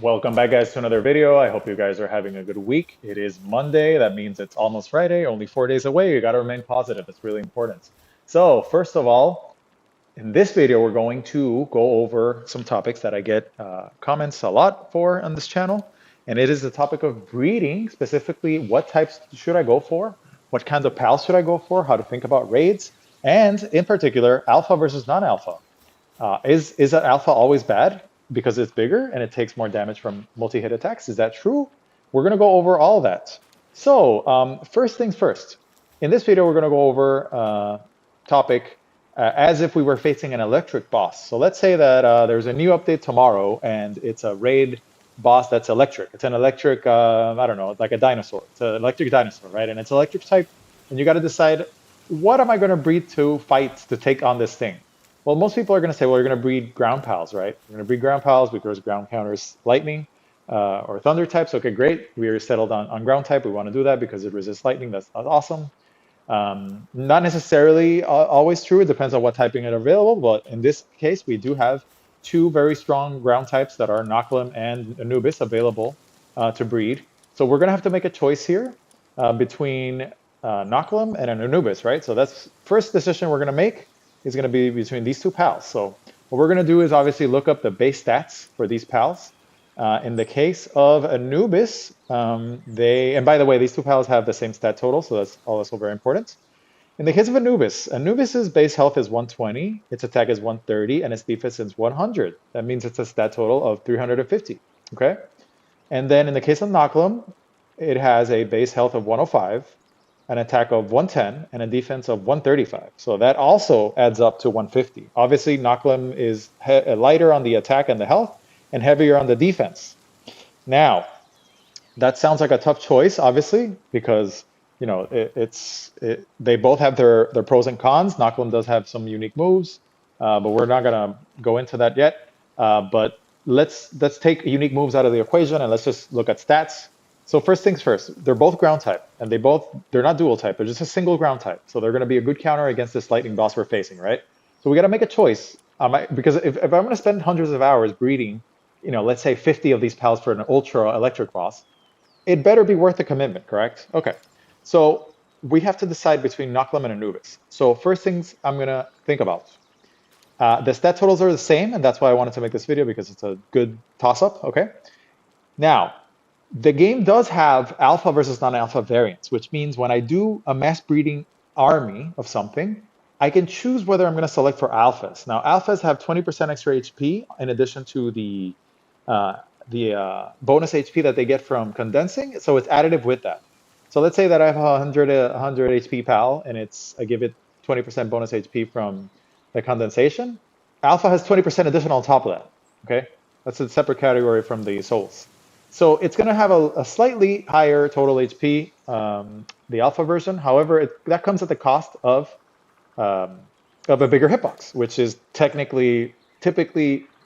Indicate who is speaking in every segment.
Speaker 1: Welcome back, guys, to another video. I hope you guys are having a good week. It is Monday. That means it's almost Friday, only 4 days away. You got to remain positive. It's really important. So, first of all, in this video, we're going to go over some topics that I get comments a lot for on this channel. And it is the topic of breeding, specifically what types should I go for? What kinds of pals should I go for? How to think about raids? And in particular, alpha versus non-alpha. Is an alpha always bad because it's bigger and it takes more damage from multi-hit attacks? Is that true? We're going to go over all that. So first things first. In this video, we're going to go over topic as if we were facing an electric boss. So let's say that there's a new update tomorrow and it's a raid boss that's electric. It's an electric, I don't know, like a dinosaur. It's an electric dinosaur, right? And it's electric type. And you got to decide, what am I going to breed to fight to take on this thing? Well, most people are going to say, well, you're going to breed ground pals, right? You're going to breed ground pals because ground counters lightning or thunder types. Okay, great. We are settled on ground type. We want to do that because it resists lightning. That's awesome. Not necessarily always true. It depends on what typing is available. But in this case, we do have two very strong ground types that are Knocklem and Anubis available to breed. So we're going to have to make a choice here between Knocklem and an Anubis, right? So that's first decision we're going to make is going to be between these two pals. So what we're going to do is obviously look up the base stats for these pals. In the case of Anubis, and by the way, these two pals have the same stat total, so that's also very important. In the case of Anubis, Anubis's base health is 120, its attack is 130, and its defense is 100. That means it's a stat total of 350, okay? And then in the case of Knocklem, it has a base health of 105, an attack of 110, and a defense of 135. So that also adds up to 150. Obviously, Knocklem is lighter on the attack and the health, and heavier on the defense. Now, that sounds like a tough choice, obviously, because they both have their pros and cons. Knocklem does have some unique moves, but we're not gonna go into that yet. But let's take unique moves out of the equation and let's just look at stats. So first things first, they're both ground type, and they're not dual type, they're just a single ground type. So they're going to be a good counter against this lightning boss we're facing, right? So we got to make a choice. Because if I'm going to spend hundreds of hours breeding, let's say 50 of these pals for an ultra electric boss, it better be worth the commitment, correct? Okay. So we have to decide between Knocklem and Anubis. So first things I'm going to think about. The stat totals are the same, and that's why I wanted to make this video, because it's a good toss-up, okay? Now, the game does have alpha versus non-alpha variants, which means when I do a mass breeding army of something, I can choose whether I'm going to select for alphas. Now, alphas have 20% extra HP in addition to the bonus HP that they get from condensing, so it's additive with that. So let's say that I have a 100 HP pal, and I give it 20% bonus HP from the condensation. Alpha has 20% additional on top of that. Okay, that's a separate category from the souls. So it's going to have a slightly higher total HP, the alpha version. However, that comes at the cost of a bigger hitbox, which is typically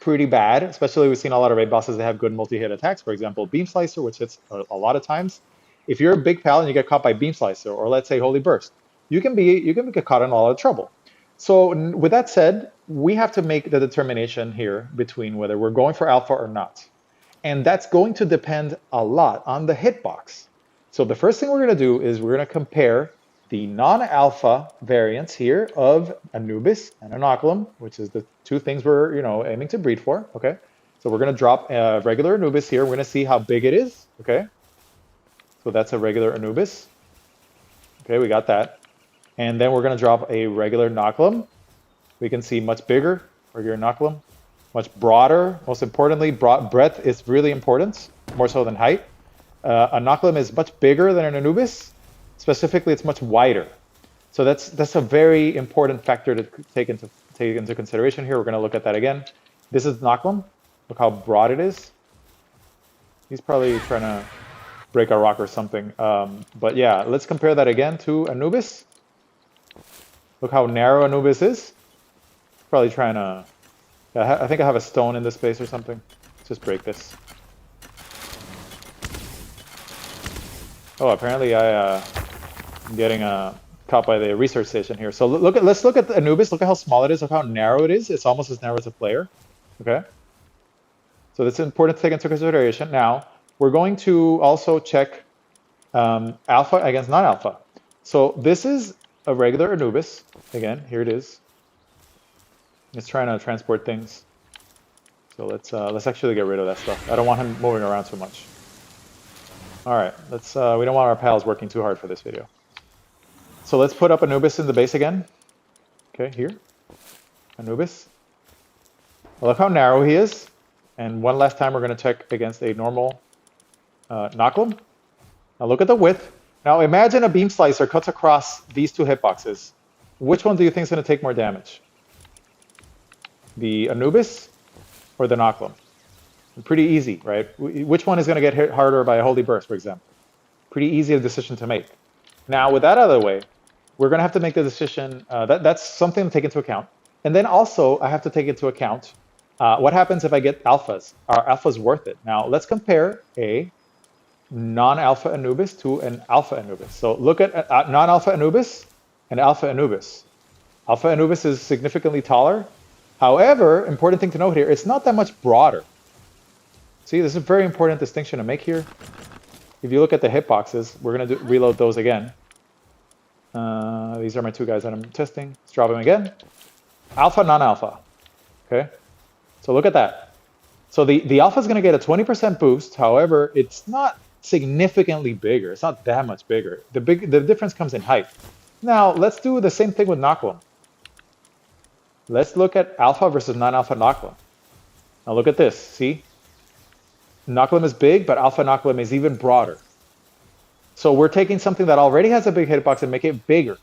Speaker 1: pretty bad. Especially we've seen a lot of raid bosses that have good multi-hit attacks. For example, Beam Slicer, which hits a lot of times. If you're a big pal and you get caught by Beam Slicer, or let's say Holy Burst, you can get caught in a lot of trouble. So with that said, we have to make the determination here between whether we're going for alpha or not. And that's going to depend a lot on the hitbox. So the first thing we're going to do is we're going to compare the non-alpha variants here of Anubis and Knocklem, which is the two things we're aiming to breed for. Okay, so we're going to drop a regular Anubis here. We're going to see how big it is. Okay, so that's a regular Anubis. Okay, we got that. And then we're going to drop a regular Knocklem. We can see much bigger regular Knocklem. Much broader. Most importantly, breadth is really important, more so than height. A Knocklem is much bigger than an Anubis. Specifically, it's much wider. So that's a very important factor to take into consideration here. We're going to look at that again. This is Knocklem. Look how broad it is. He's probably trying to break a rock or something. But yeah, let's compare that again to Anubis. Look how narrow Anubis is. Probably trying to... I think I have a stone in this space or something. Let's just break this. Oh, apparently I'm getting caught by the research station here. So let's look at the Anubis. Look at how small it is. Look how narrow it is. It's almost as narrow as a player. Okay. So that's important to take into consideration. Now, we're going to also check alpha against non-alpha. So this is a regular Anubis. Again, here it is. It's trying to transport things. So let's actually get rid of that stuff. I don't want him moving around too much. All right, let's. We don't want our pals working too hard for this video. So let's put up Anubis in the base again. Okay, here, Anubis. Look how narrow he is. And one last time, we're going to check against a normal Knocklem. Now look at the width. Now imagine a beam slicer cuts across these two hitboxes. Which one do you think is going to take more damage? The Anubis or the Knocklem? Pretty easy, right? Which one is going to get hit harder by a Holy Burst, for example? Pretty easy decision to make. Now, with that out of the way, we're going to have to make the decision. That's something to take into account. And then also, I have to take into account what happens if I get alphas. Are alphas worth it? Now, let's compare a non-alpha Anubis to an alpha Anubis. So look at non-alpha Anubis and alpha Anubis. Alpha Anubis is significantly taller. However, important thing to note here, it's not that much broader. See, this is a very important distinction to make here. If you look at the hitboxes, we're going to reload those again. These are my two guys that I'm testing. Let's drop them again. Alpha, non-alpha. Okay, so look at that. So the alpha is going to get a 20% boost. However, it's not significantly bigger. It's not that much bigger. The difference comes in height. Now, let's do the same thing with Knocklem. Let's look at alpha versus non-alpha Knocklem. Now look at this. See? Knocklem is big, but alpha Knocklem is even broader. So we're taking something that already has a big hitbox and make it bigger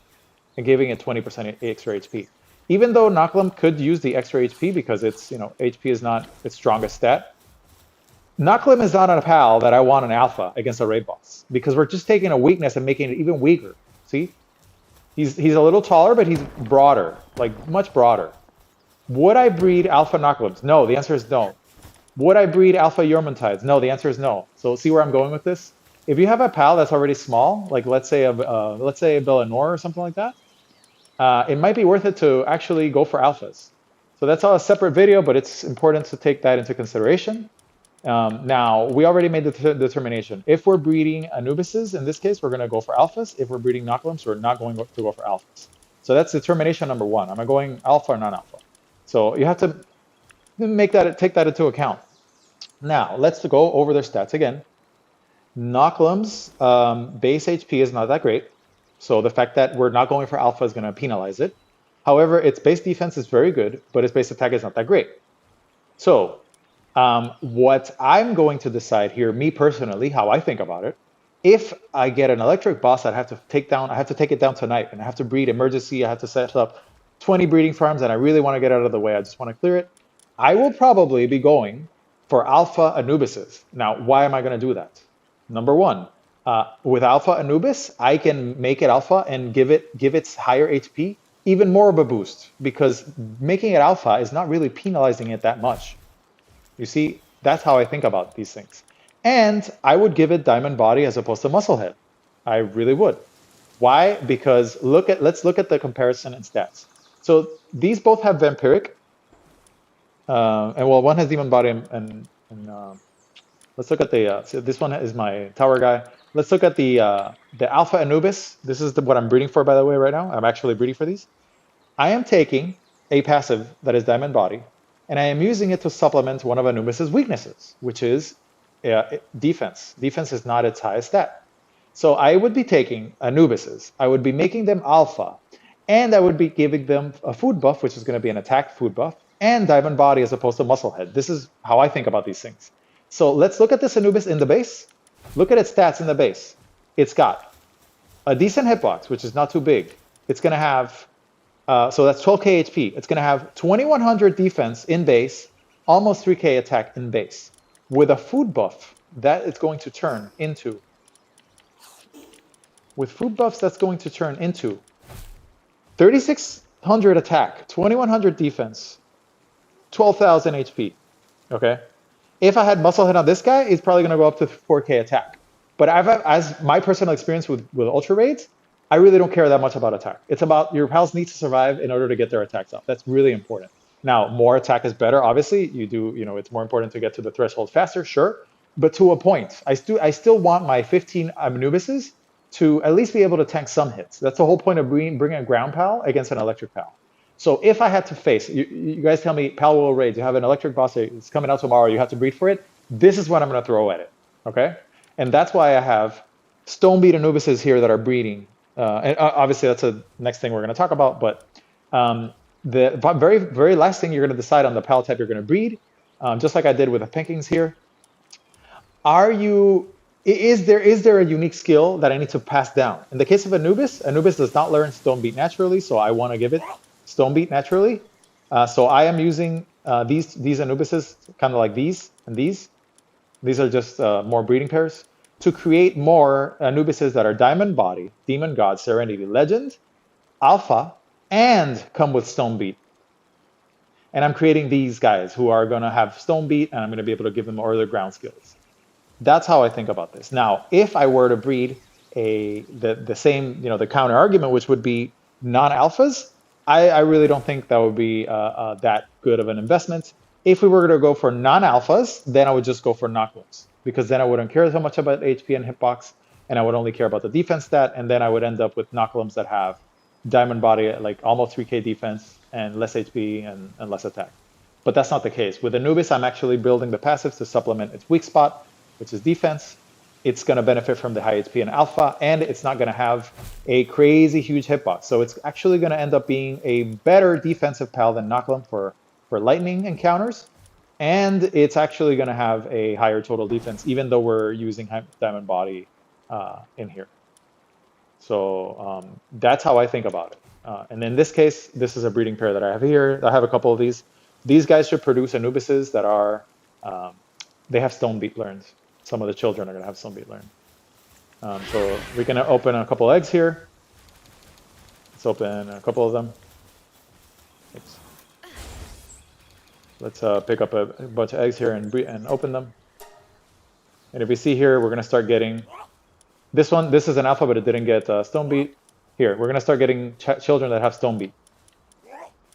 Speaker 1: and giving it 20% extra HP. Even though Knocklem could use the extra HP because it's, HP is not its strongest stat, Knocklem is not a pal that I want an alpha against a raid boss because we're just taking a weakness and making it even weaker. See? He's a little taller, but he's broader, like much broader. Would I breed alpha Knocklems? No, the answer is no. Would I breed alpha Yormuntides? No, the answer is no. So see where I'm going with this? If you have a pal that's already small, like let's say a Villanor or something like that, it might be worth it to actually go for alphas. So that's all a separate video, but it's important to take that into consideration. Now, we already made the determination. If we're breeding Anubises, in this case, we're going to go for alphas. If we're breeding Knocklems, we're not going to go for alphas. So that's determination number one. Am I going alpha or non-alpha? So you have to take that into account. Now, let's go over their stats again. Knocklem's base HP is not that great. So the fact that we're not going for alpha is going to penalize it. However, its base defense is very good, but its base attack is not that great. So what I'm going to decide here, me personally, how I think about it, if I get an electric boss, I have to take it down tonight, and I have to breed emergency, I have to set up 20 breeding farms, and I really want to get out of the way, I just want to clear it, I will probably be going for alpha Anubises. Now, why am I going to do that? Number one, with alpha Anubis, I can make it alpha and give its higher HP even more of a boost, because making it alpha is not really penalizing it that much. You see, that's how I think about these things. And I would give it diamond body as opposed to muscle head. I really would. Why? Because let's look at the comparison in stats. So these both have vampiric, and well, one has demon body, and let's look at the. So this one is my tower guy. Let's look at the alpha Anubis. This is what I'm breeding for, by the way, right now. I'm actually breeding for these. I am taking a passive that is diamond body, and I am using it to supplement one of Anubis's weaknesses, which is defense. Defense is not its highest stat. So I would be taking Anubises. I would be making them alpha, and I would be giving them a food buff, which is going to be an attack food buff, and diamond body as opposed to muscle head. This is how I think about these things. So let's look at this Anubis in the base. Look at its stats in the base. It's got a decent hitbox, which is not too big. It's going to have, so that's 12k HP. It's going to have 2100 defense in base, almost 3k attack in base. With a food buff, that it's going to turn into, with food buffs, that's going to turn into 3600 attack, 2100 defense, 12,000 HP. Okay? If I had muscle head on this guy, it's probably going to go up to 4k attack. But as my personal experience with ultra raids, I really don't care that much about attack. It's about your pals need to survive in order to get their attacks up. That's really important. Now, more attack is better. Obviously, you do, it's more important to get to the threshold faster, sure, but to a point. I still want my 15 Anubises to at least be able to tank some hits. That's the whole point of bringing a ground pal against an electric pal. So if I had to face, you guys tell me, Palworld raids, you have an electric boss, it's coming out tomorrow, you have to breed for it. This is what I'm going to throw at it, okay? And that's why I have Stonebeat Anubises here that are breeding. And obviously, that's the next thing we're going to talk about, but the very, very last thing you're going to decide on the pal type you're going to breed, just like I did with the pinkings here. Is there a unique skill that I need to pass down? In the case of Anubis, Anubis does not learn Stonebeat naturally, so I want to give it Stonebeat naturally. So I am using these Anubises, kind of like these and these. These are just more breeding pairs to create more Anubises that are Diamond Body, Demon God, Serenity, Legend, Alpha, and come with Stonebeat. And I'm creating these guys who are going to have Stonebeat, and I'm going to be able to give them other ground skills. That's how I think about this. Now, if I were to breed the same, the counter argument, which would be non-alphas, I really don't think that would be that good of an investment. If we were to go for non-alphas, then I would just go for Knocklems, because then I wouldn't care so much about HP and hitbox, and I would only care about the defense stat, and then I would end up with Knocklems that have Diamond Body at like almost 3k defense and less HP and less attack. But that's not the case. With Anubis, I'm actually building the passives to supplement its weak spot, which is defense. It's going to benefit from the high HP and alpha, and it's not going to have a crazy huge hitbox. So it's actually going to end up being a better defensive pal than Knocklem for lightning encounters. And it's actually going to have a higher total defense, even though we're using Diamond Body in here. So that's how I think about it. And in this case, this is a breeding pair that I have here. I have a couple of these. These guys should produce Anubises that are, they have Stonebeat learned. Some of the children are going to have Stonebeat learned. So we're going to open a couple eggs here. Let's open a couple of them. Oops. Let's pick up a bunch of eggs here and open them. And if we see here, we're going to start getting this one. This is an alpha, but it didn't get Stonebeat. Here, we're going to start getting children that have Stonebeat.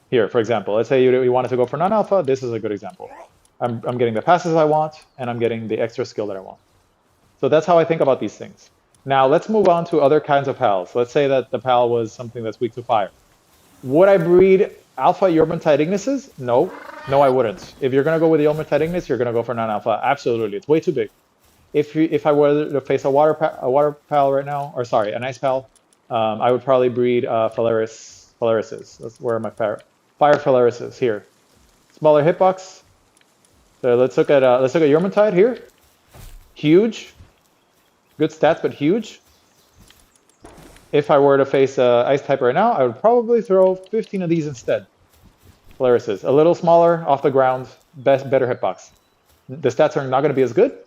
Speaker 1: Here, for example, let's say you wanted to go for non-alpha. This is a good example. I'm getting the passes I want, and I'm getting the extra skill that I want. So that's how I think about these things. Now, let's move on to other kinds of pals. Let's say that the pal was something that's weak to fire. Would I breed alpha Yormantide Ignises? No. No, I wouldn't. If you're going to go with the Yormantide Ignis, you're going to go for non-alpha. Absolutely. It's way too big. If I were to face a water pal right now, or sorry, an ice pal, I would probably breed Phalaris's. That's where my fire Phalaris's here. Smaller hitbox. So let's look at Yormantide here. Huge. Good stats, but huge. If I were to face ice type right now, I would probably throw 15 of these instead. Phalaris's. A little smaller, off the ground, better hitbox. The stats are not going to be as good,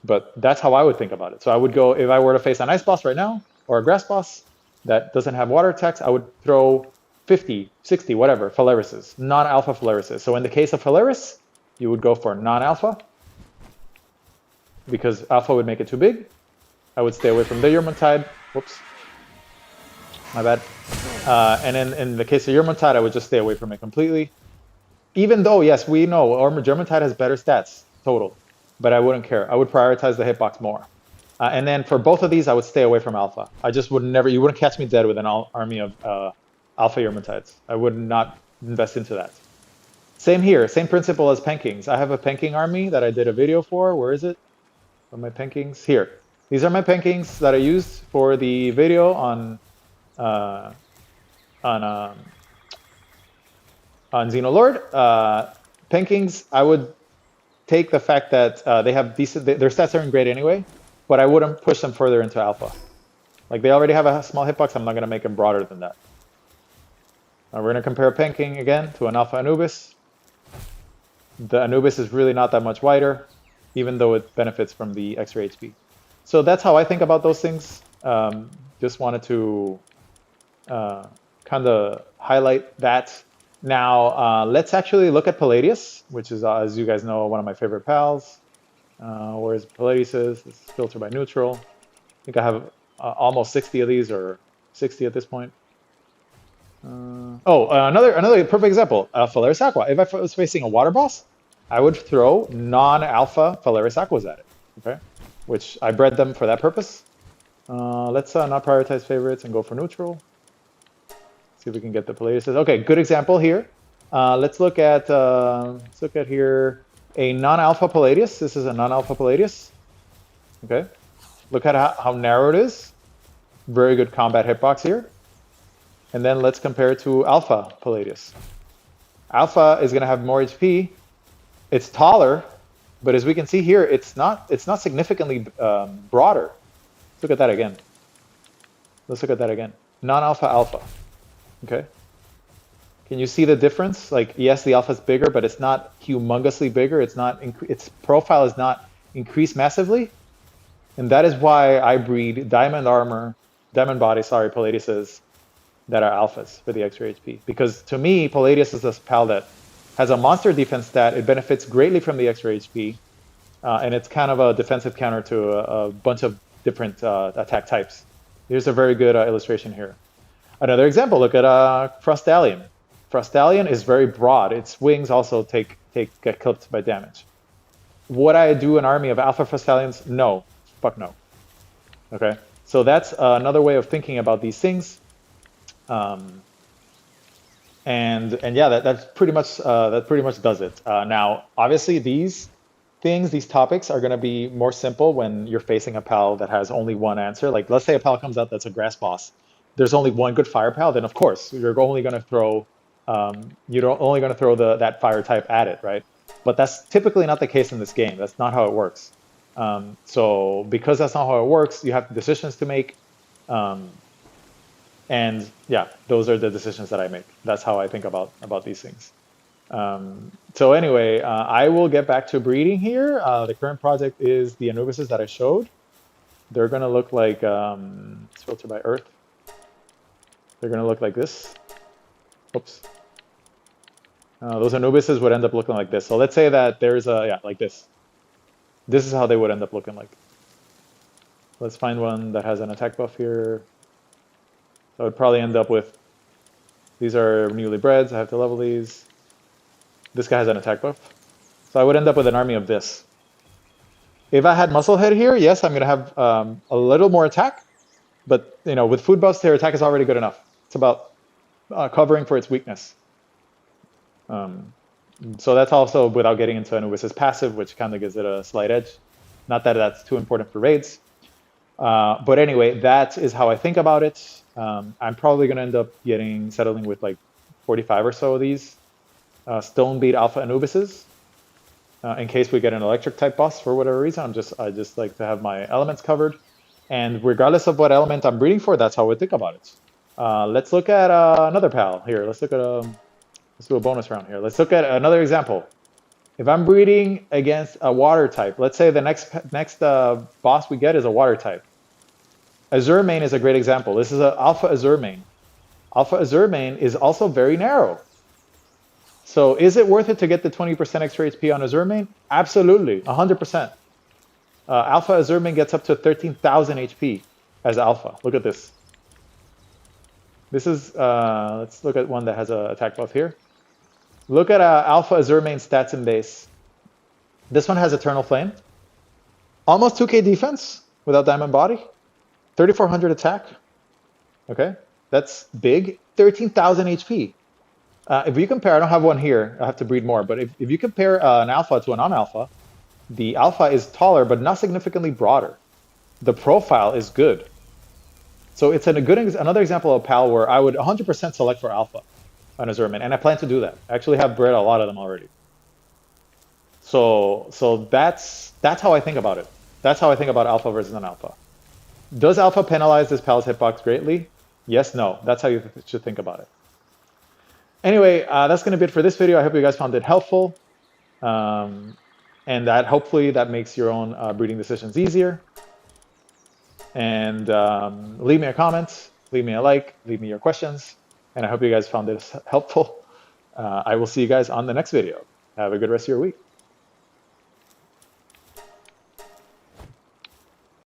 Speaker 1: but that's how I would think about it. So I would go, if I were to face an ice boss right now, or a grass boss that doesn't have water attacks, I would throw 50, 60, whatever, Phalaris's, non-alpha Phalaris's. So in the case of Phalaris, you would go for non-alpha, because alpha would make it too big. I would stay away from the Yormantide. Whoops. My bad. And in the case of Yormantide, I would just stay away from it completely. Even though, yes, we know Yormantide has better stats total, but I wouldn't care. I would prioritize the hitbox more. And then for both of these, I would stay away from alpha. I just would never, you wouldn't catch me dead with an army of alpha Yormantides. I would not invest into that. Same here, same principle as Penkings. I have a Penking army that I did a video for. Where is it? Are my Penkings? Here. These are my Penkings that I used for the video on Xenolord. Penkings, I would take the fact that they have decent, their stats aren't great anyway, but I wouldn't push them further into alpha. Like they already have a small hitbox, I'm not going to make them broader than that. Now we're going to compare Penking again to an alpha Anubis. The Anubis is really not that much wider, even though it benefits from the extra HP. So that's how I think about those things. Just wanted to kind of highlight that. Now, let's actually look at Palladius, which is, as you guys know, one of my favorite pals. Whereas Palladius is, it's filtered by neutral. I think I have almost 60 of these, or 60 at this point. Another perfect example, Phalaris Aqua. If I was facing a water boss, I would throw non-alpha Phalaris Aquas at it, okay? Which I bred them for that purpose. Let's not prioritize favorites and go for neutral. See if we can get the Palladius. Okay, good example here. Let's look at here a non-alpha Palladius. This is a non-alpha Palladius. Okay, look at how narrow it is. Very good combat hitbox here. And then let's compare it to alpha Palladius. Alpha is going to have more HP. It's taller, but as we can see here, it's not significantly broader. Let's look at that again. Let's look at that again. Non-alpha alpha. Okay. Can you see the difference? Like, yes, the alpha is bigger, but it's not humongously bigger. It's not. Its profile is not increased massively, and that is why I breed diamond armor, diamond body. Sorry, Palladiuses that are alphas for the extra HP. Because to me, Palladius is this pal that has a monster defense stat. It benefits greatly from the extra HP, and it's kind of a defensive counter to a bunch of different attack types. Here's a very good illustration here. Another example, look at Frostallion. Frostallion is very broad. Its wings also get clipped by damage. Would I do an army of alpha Frostallions? No. Fuck no. Okay? So that's another way of thinking about these things. And yeah, that pretty much does it. Now, obviously, these topics are going to be more simple when you're facing a pal that has only one answer. Like, let's say a pal comes out that's a grass boss. There's only one good fire pal. Then of course you're only going to throw that fire type at it, right? But that's typically not the case in this game. That's not how it works. So because that's not how it works, you have decisions to make. And yeah, those are the decisions that I make. That's how I think about these things. So anyway, I will get back to breeding here. The current project is the Anubises that I showed. They're going to look like, it's filtered by Earth. They're going to look like this. Oops. Those Anubises would end up looking like this. So let's say that there's like this. This is how they would end up looking like. Let's find one that has an attack buff here. So I would probably end up with, these are newly breds. I have to level these. This guy has an attack buff. So I would end up with an army of this. If I had Musclehead here, yes, I'm going to have a little more attack. But with food buffs, their attack is already good enough. It's about covering for its weakness. So that's also without getting into Anubis' passive, which kind of gives it a slight edge. Not that that's too important for raids. But anyway, that is how I think about it. I'm probably going to end up settling with like 45 or so of these Stone Beat Alpha Anubises. In case we get an electric type boss for whatever reason. I just like to have my elements covered. And regardless of what element I'm breeding for, that's how I think about it. Let's look at another pal here. Let's look at let's do a bonus round here. Let's look at another example. If I'm breeding against a water type, let's say the next boss we get is a water type. Azurmane is a great example. This is an Alpha Azurmane. Alpha Azurmane is also very narrow. So is it worth it to get the 20% extra HP on Azurmane? Absolutely, 100%. Alpha Azurmane gets up to 13,000 HP as alpha. Look at this. This is, let's look at one that has an attack buff here. Look at Alpha Azurmane stats and base. This one has Eternal Flame. Almost 2k defense without Diamond Body. 3,400 attack. Okay, that's big. 13,000 HP. If you compare, I don't have one here. I have to breed more. But if you compare an alpha to a non-alpha, the alpha is taller, but not significantly broader. The profile is good. So it's another example of pal where I would 100% select for alpha on Azurmane, and I plan to do that. I actually have bred a lot of them already. So that's how I think about it. That's how I think about alpha versus non-alpha. Does alpha penalize this pal's hitbox greatly? Yes, no. That's how you should think about it. Anyway, that's going to be it for this video. I hope you guys found it helpful. And that hopefully that makes your own breeding decisions easier. And leave me a comment, leave me a like, leave me your questions. And I hope you guys found this helpful. I will see you guys on the next video. Have a good rest of your week.